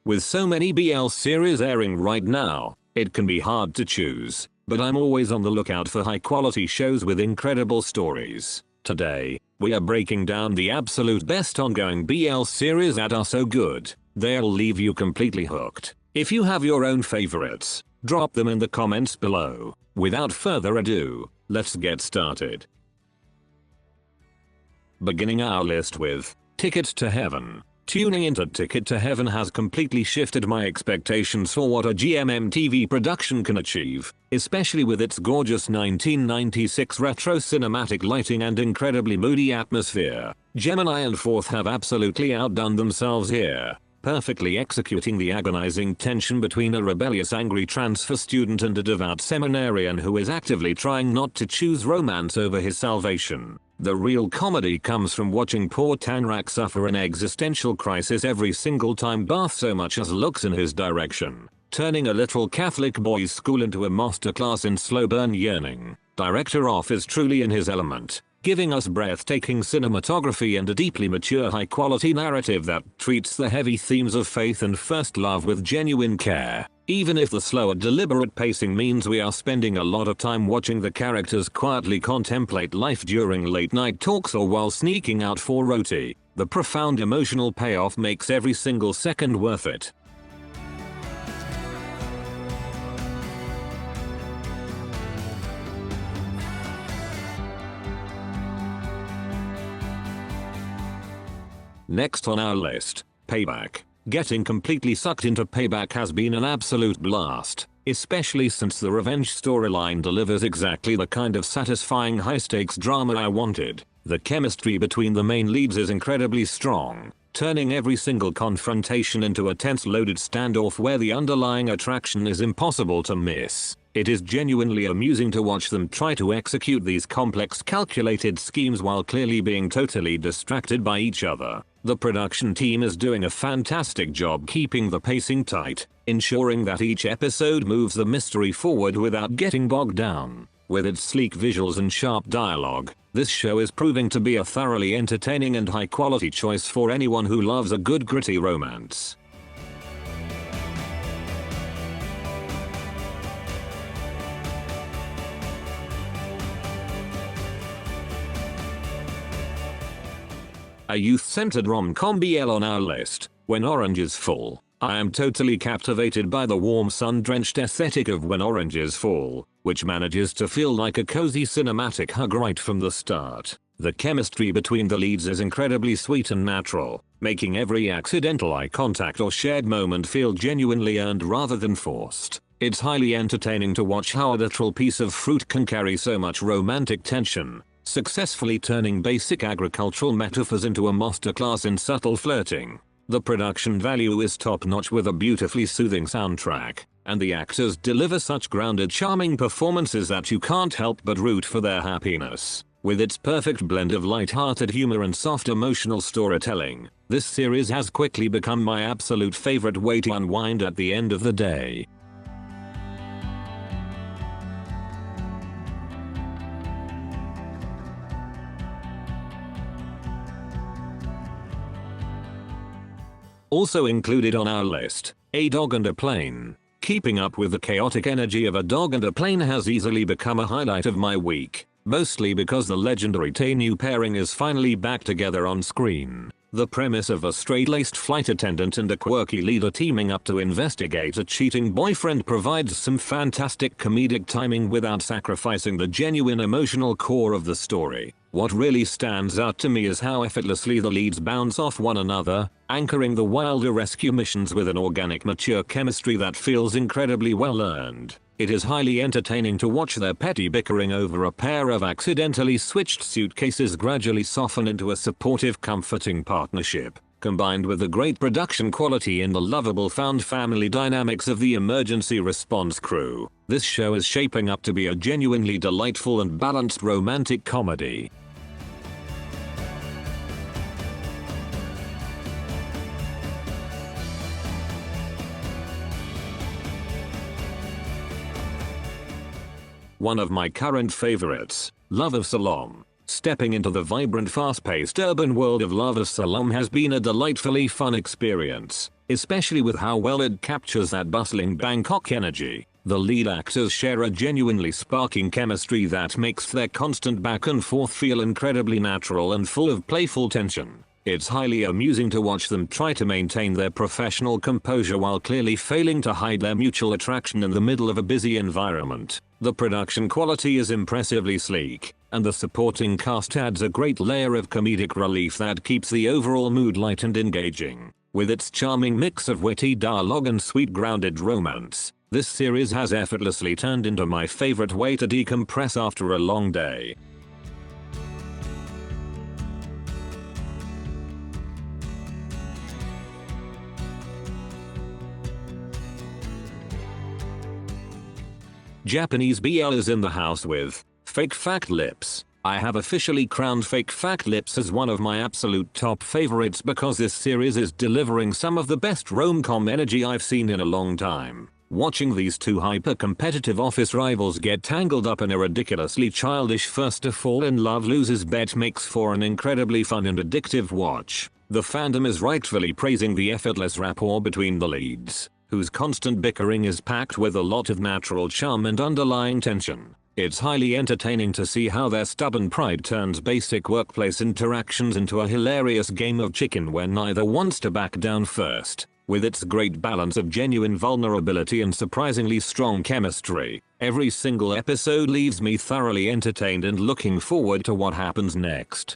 With so many BL series airing right now, it can be hard to choose, but I'm always on the lookout for high quality shows with incredible stories. Today, we are breaking down the absolute best ongoing BL series that are so good, they'll leave you completely hooked. If you have your own favorites, drop them in the comments below. Without further ado, let's get started. Beginning our list with Ticket to Heaven. Tuning into Ticket to Heaven has completely shifted my expectations for what a GMM production can achieve, especially with its gorgeous 1996 retro cinematic lighting and incredibly moody atmosphere. Gemini and Fourth have absolutely outdone themselves here, perfectly executing the agonizing tension between a rebellious angry transfer student and a devout seminarian who is actively trying not to choose romance over his salvation. The real comedy comes from watching poor Tanrak suffer an existential crisis every single time Barth so much as looks in his direction, turning a little Catholic boys' school into a masterclass in slow burn yearning. Director Off is truly in his element, giving us breathtaking cinematography and a deeply mature high-quality narrative that treats the heavy themes of faith and first love with genuine care. Even if the slower deliberate pacing means we are spending a lot of time watching the characters quietly contemplate life during late night talks or while sneaking out for roti, the profound emotional payoff makes every single second worth it. Next on our list, Payback. Getting completely sucked into Payback has been an absolute blast, especially since the revenge storyline delivers exactly the kind of satisfying high-stakes drama I wanted. The chemistry between the main leads is incredibly strong, turning every single confrontation into a tense-loaded standoff where the underlying attraction is impossible to miss. It is genuinely amusing to watch them try to execute these complex calculated schemes while clearly being totally distracted by each other. The production team is doing a fantastic job keeping the pacing tight, ensuring that each episode moves the mystery forward without getting bogged down. With its sleek visuals and sharp dialogue, this show is proving to be a thoroughly entertaining and high-quality choice for anyone who loves a good gritty romance. A youth-centered rom-com BL on our list, When Orange is Full. I am totally captivated by the warm sun-drenched aesthetic of When Orange is Full, which manages to feel like a cozy cinematic hug right from the start. The chemistry between the leads is incredibly sweet and natural, making every accidental eye contact or shared moment feel genuinely earned rather than forced. It's highly entertaining to watch how a literal piece of fruit can carry so much romantic tension, successfully turning basic agricultural metaphors into a masterclass in subtle flirting. The production value is top-notch with a beautifully soothing soundtrack, and the actors deliver such grounded, charming performances that you can't help but root for their happiness. With its perfect blend of light-hearted humor and soft emotional storytelling, this series has quickly become my absolute favorite way to unwind at the end of the day. Also included on our list, A Dog and a Plane. Keeping up with the chaotic energy of A Dog and a Plane has easily become a highlight of my week, mostly because the legendary Tay-New pairing is finally back together on screen. The premise of a straight-laced flight attendant and a quirky leader teaming up to investigate a cheating boyfriend provides some fantastic comedic timing without sacrificing the genuine emotional core of the story. What really stands out to me is how effortlessly the leads bounce off one another, anchoring the wilder rescue missions with an organic, mature chemistry that feels incredibly well earned. It is highly entertaining to watch their petty bickering over a pair of accidentally switched suitcases gradually soften into a supportive, comforting partnership. Combined with the great production quality and the lovable found family dynamics of the emergency response crew, this show is shaping up to be a genuinely delightful and balanced romantic comedy. One of my current favorites, Love of Sowell. Stepping into the vibrant, fast-paced urban world of Love of Sowell has been a delightfully fun experience, especially with how well it captures that bustling Bangkok energy. The lead actors share a genuinely sparking chemistry that makes their constant back and forth feel incredibly natural and full of playful tension. It's highly amusing to watch them try to maintain their professional composure while clearly failing to hide their mutual attraction in the middle of a busy environment. The production quality is impressively sleek, and the supporting cast adds a great layer of comedic relief that keeps the overall mood light and engaging. With its charming mix of witty dialogue and sweet grounded romance, this series has effortlessly turned into my favorite way to decompress after a long day. Japanese BL is in the house with Fake Fact Lips. I have officially crowned Fake Fact Lips as one of my absolute top favorites because this series is delivering some of the best rom-com energy I've seen in a long time. Watching these two hyper-competitive office rivals get tangled up in a ridiculously childish first to fall in love loses bet makes for an incredibly fun and addictive watch. The fandom is rightfully praising the effortless rapport between the leads, whose constant bickering is packed with a lot of natural charm and underlying tension. It's highly entertaining to see how their stubborn pride turns basic workplace interactions into a hilarious game of chicken where neither wants to back down first. With its great balance of genuine vulnerability and surprisingly strong chemistry, every single episode leaves me thoroughly entertained and looking forward to what happens next.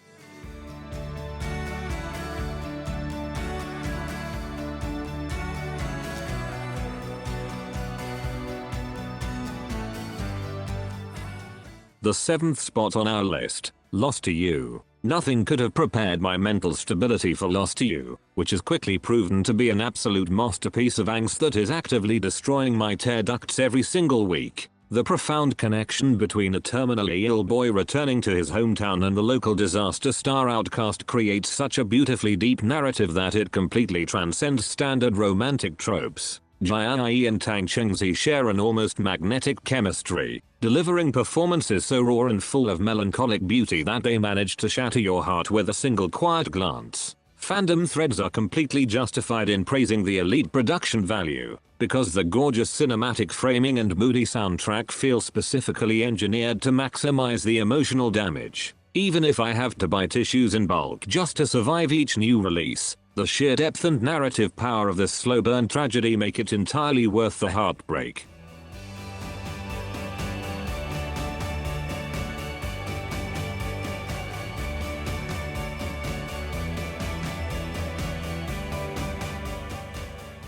The 7th spot on our list, Lost to You. Nothing could have prepared my mental stability for Lost to You, which has quickly proven to be an absolute masterpiece of angst that is actively destroying my tear ducts every single week. The profound connection between a terminally ill boy returning to his hometown and the local disaster star outcast creates such a beautifully deep narrative that it completely transcends standard romantic tropes. Jia and Tang Chengzi share an almost magnetic chemistry, delivering performances so raw and full of melancholic beauty that they manage to shatter your heart with a single quiet glance. Fandom threads are completely justified in praising the elite production value, because the gorgeous cinematic framing and moody soundtrack feel specifically engineered to maximize the emotional damage. Even if I have to buy tissues in bulk just to survive each new release, the sheer depth and narrative power of this slow burn tragedy make it entirely worth the heartbreak.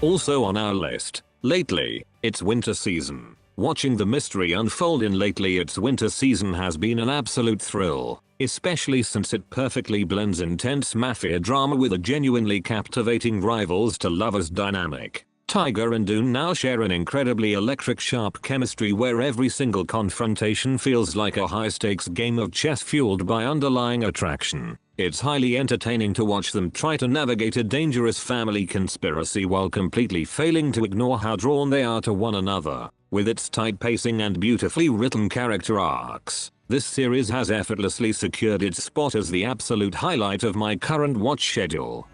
Also on our list, Lately, it's winter season. Watching the mystery unfold in Lately It's Winter Season has been an absolute thrill, especially since it perfectly blends intense mafia drama with a genuinely captivating rivals to lovers dynamic. Tiger and Dune now share an incredibly electric sharp chemistry where every single confrontation feels like a high-stakes game of chess fueled by underlying attraction. It's highly entertaining to watch them try to navigate a dangerous family conspiracy while completely failing to ignore how drawn they are to one another. With its tight pacing and beautifully written character arcs, this series has effortlessly secured its spot as the absolute highlight of my current watch schedule.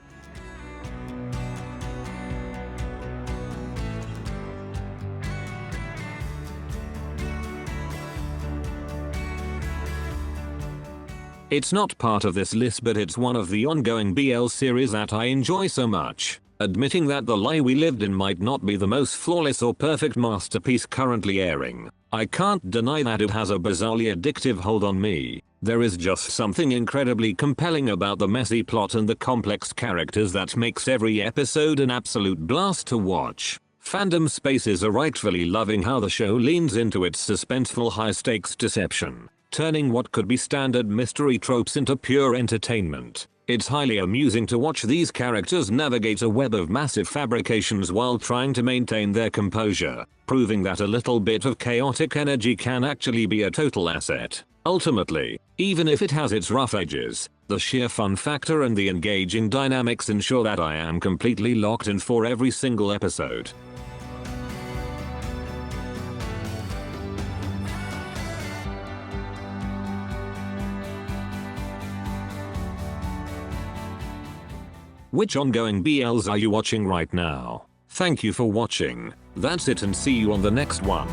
It's not part of this list, but it's one of the ongoing BL series that I enjoy so much. Admitting that The Lie We Lived In might not be the most flawless or perfect masterpiece currently airing, I can't deny that it has a bizarrely addictive hold on me. There is just something incredibly compelling about the messy plot and the complex characters that makes every episode an absolute blast to watch. Fandom spaces are rightfully loving how the show leans into its suspenseful high-stakes deception, turning what could be standard mystery tropes into pure entertainment. It's highly amusing to watch these characters navigate a web of massive fabrications while trying to maintain their composure, proving that a little bit of chaotic energy can actually be a total asset. Ultimately, even if it has its rough edges, the sheer fun factor and the engaging dynamics ensure that I am completely locked in for every single episode. Which ongoing BLs are you watching right now? Thank you for watching. That's it and see you on the next one.